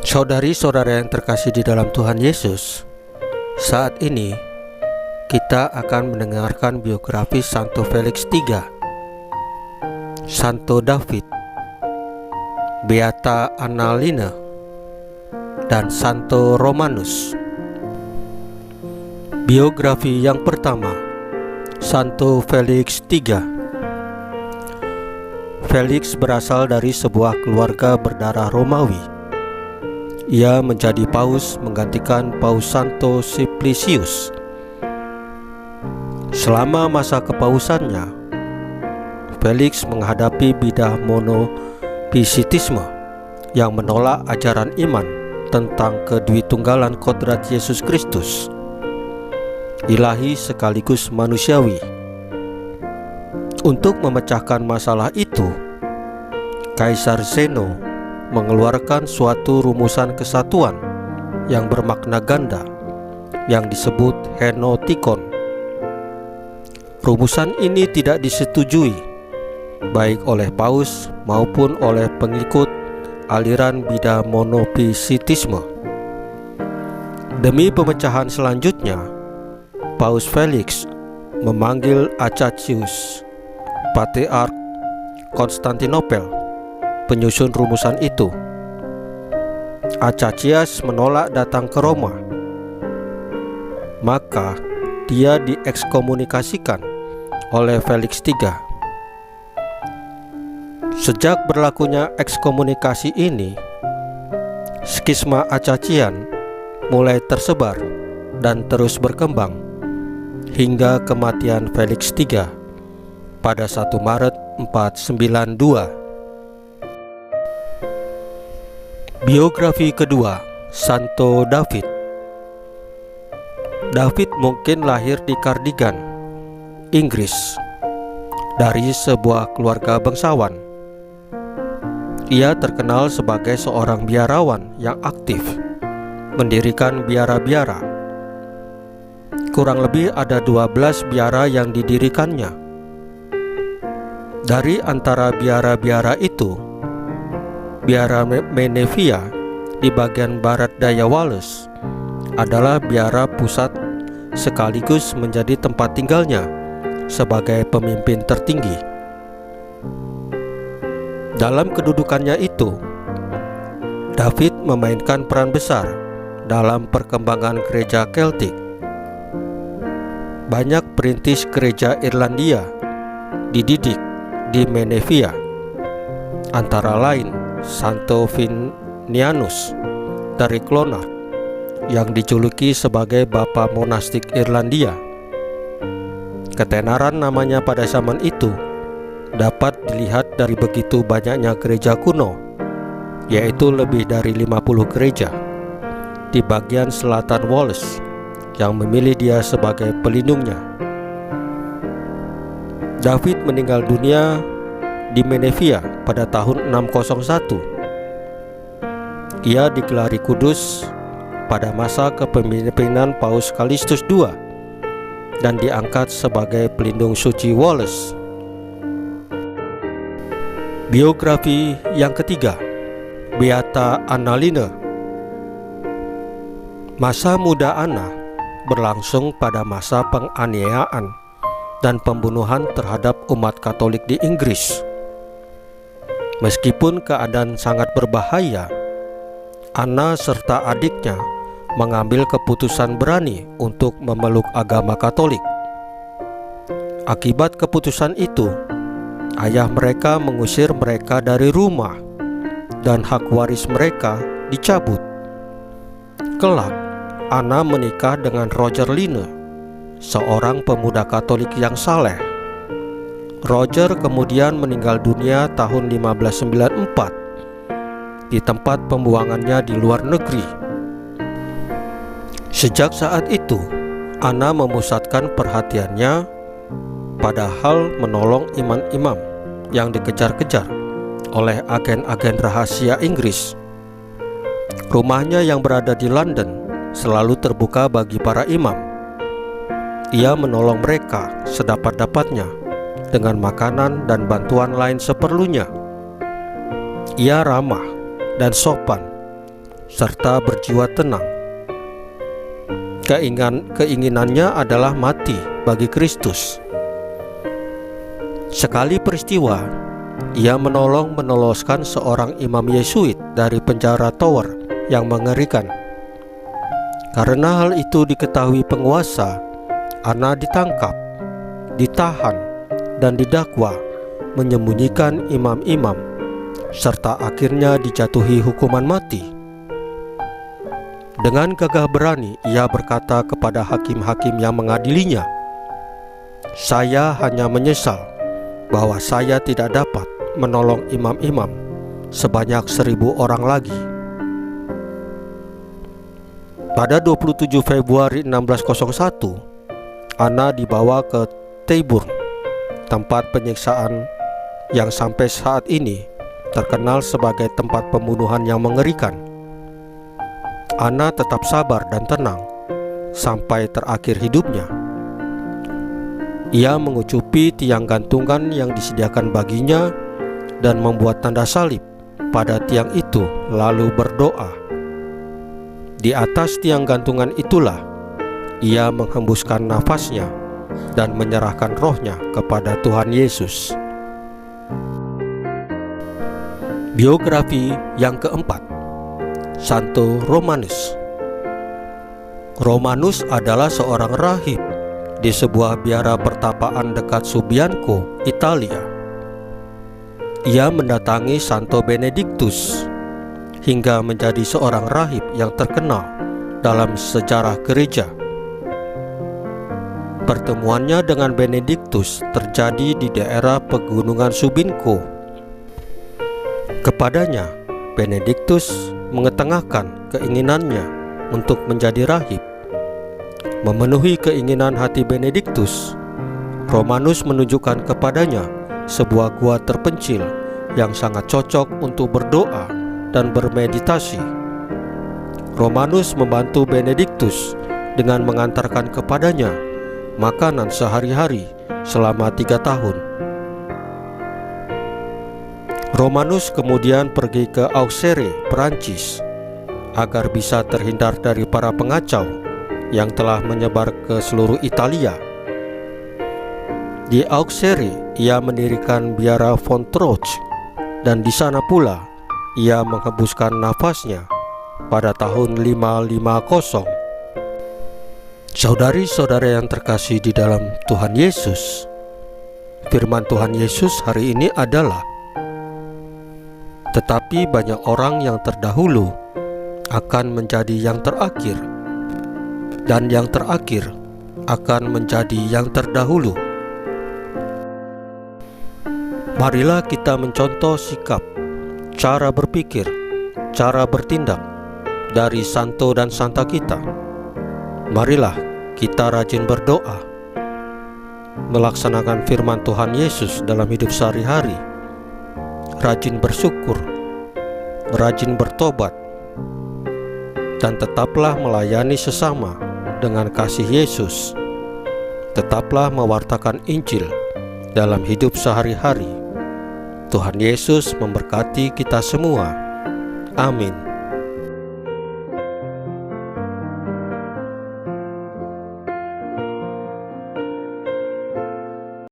Saudari-saudara yang terkasih di dalam Tuhan Yesus, saat ini kita akan mendengarkan biografi Santo Felix III, Santo David, Beata Annalina, dan Santo Romanus. Biografi yang pertama, Santo Felix III. Felix berasal dari sebuah keluarga berdarah Romawi. Ia menjadi paus menggantikan Paus Santo Simplicius. Selama masa kepausannya, Felix menghadapi bidah monofisitisme yang menolak ajaran iman tentang kedwitunggalan kodrat Yesus Kristus, ilahi sekaligus manusiawi. Untuk memecahkan masalah itu, Kaisar Zeno mengeluarkan suatu rumusan kesatuan yang bermakna ganda yang disebut henotikon. Rumusan ini tidak disetujui baik oleh paus maupun oleh pengikut aliran bidah monofisitisme. Demi pemecahan selanjutnya, Paus Felix memanggil Acacius, Patriark Konstantinopel, penyusun rumusan itu. Acacius menolak datang ke Roma, maka dia diekskomunikasikan oleh Felix III. Sejak berlakunya ekskomunikasi ini, skisma Acacian mulai tersebar dan terus berkembang hingga kematian Felix III pada 1 Maret 492. Biografi kedua, Santo David. David mungkin lahir di Cardigan, Inggris, dari sebuah keluarga bangsawan. Ia terkenal sebagai seorang biarawan yang aktif, mendirikan biara-biara. Kurang lebih ada 12 biara yang didirikannya. Dari antara biara-biara itu, biara Menevia di bagian barat daya Wales adalah biara pusat sekaligus menjadi tempat tinggalnya sebagai pemimpin tertinggi. Dalam kedudukannya itu, David memainkan peran besar dalam perkembangan gereja Keltik. Banyak perintis gereja Irlandia dididik di Menevia, antara lain Santo Vinianus dari Clonard yang dijuluki sebagai Bapa Monastik Irlandia. Ketenaran namanya pada zaman itu dapat dilihat dari begitu banyaknya gereja kuno, yaitu lebih dari 50 gereja di bagian selatan Wales yang memilih dia sebagai pelindungnya. David meninggal dunia di Menevia pada tahun 601. Ia digelari kudus pada masa kepemimpinan Paus Kalistus II dan diangkat sebagai pelindung suci Wales. Biografi yang ketiga, Beata Annalina. Masa muda Anna berlangsung pada masa penganiayaan dan pembunuhan terhadap umat Katolik di Inggris. Meskipun keadaan sangat berbahaya, Anna serta adiknya mengambil keputusan berani untuk memeluk agama Katolik. Akibat keputusan itu, ayah mereka mengusir mereka dari rumah dan hak waris mereka dicabut. Kelak, Anna menikah dengan Roger Line, seorang pemuda Katolik yang saleh. Roger kemudian meninggal dunia tahun 1594 di tempat pembuangannya di luar negeri. Sejak saat itu, Anna memusatkan perhatiannya pada hal menolong imam-imam yang dikejar-kejar oleh agen-agen rahasia Inggris. Rumahnya yang berada di London selalu terbuka bagi para imam. Ia menolong mereka sedapat-dapatnya dengan makanan dan bantuan lain seperlunya. Ia ramah dan sopan serta berjiwa tenang. Keinginannya adalah mati bagi Kristus. Sekali peristiwa, ia menoloskan seorang imam Yesuit dari penjara tower yang mengerikan. Karena hal itu diketahui penguasa, Anna ditangkap, ditahan, dan didakwa menyembunyikan imam-imam, serta akhirnya dijatuhi hukuman mati. Dengan gagah berani ia berkata kepada hakim-hakim yang mengadilinya, "Saya hanya menyesal bahwa saya tidak dapat menolong imam-imam sebanyak 1.000 orang lagi." Pada 27 Februari 1601, Anna dibawa ke Tyburn, tempat penyiksaan yang sampai saat ini terkenal sebagai tempat pembunuhan yang mengerikan. Anna tetap sabar dan tenang sampai terakhir hidupnya. Ia mengucupi tiang gantungan yang disediakan baginya dan membuat tanda salib pada tiang itu, lalu berdoa. Di atas tiang gantungan itulah ia menghembuskan nafasnya dan menyerahkan rohnya kepada Tuhan Yesus. Biografi yang keempat, Santo Romanus. Romanus adalah seorang rahib di sebuah biara pertapaan dekat Subianco, Italia. Ia mendatangi Santo Benedictus hingga menjadi seorang rahib yang terkenal dalam sejarah gereja. Pertemuannya dengan Benedictus terjadi di daerah pegunungan Subianco. Kepadanya, Benedictus mengetengahkan keinginannya untuk menjadi rahib. Memenuhi keinginan hati Benedictus, Romanus menunjukkan kepadanya sebuah gua terpencil yang sangat cocok untuk berdoa dan bermeditasi. Romanus membantu Benedictus dengan mengantarkan kepadanya makanan sehari-hari selama 3 tahun. Romanus kemudian pergi ke Auxerre, Perancis, agar bisa terhindar dari para pengacau yang telah menyebar ke seluruh Italia. Di Auxerre, ia mendirikan biara Fontroche, dan di sana pula ia menghembuskan nafasnya pada tahun 550. Saudari-saudara yang terkasih di dalam Tuhan Yesus, firman Tuhan Yesus hari ini adalah, tetapi banyak orang yang terdahulu akan menjadi yang terakhir, dan yang terakhir akan menjadi yang terdahulu. Marilah kita mencontoh sikap, cara berpikir, cara bertindak dari santo dan santa kita. Marilah kita rajin berdoa, melaksanakan firman Tuhan Yesus dalam hidup sehari-hari, rajin bersyukur, rajin bertobat, dan tetaplah melayani sesama dengan kasih Yesus. Tetaplah mewartakan Injil dalam hidup sehari-hari. Tuhan Yesus memberkati kita semua. Amin.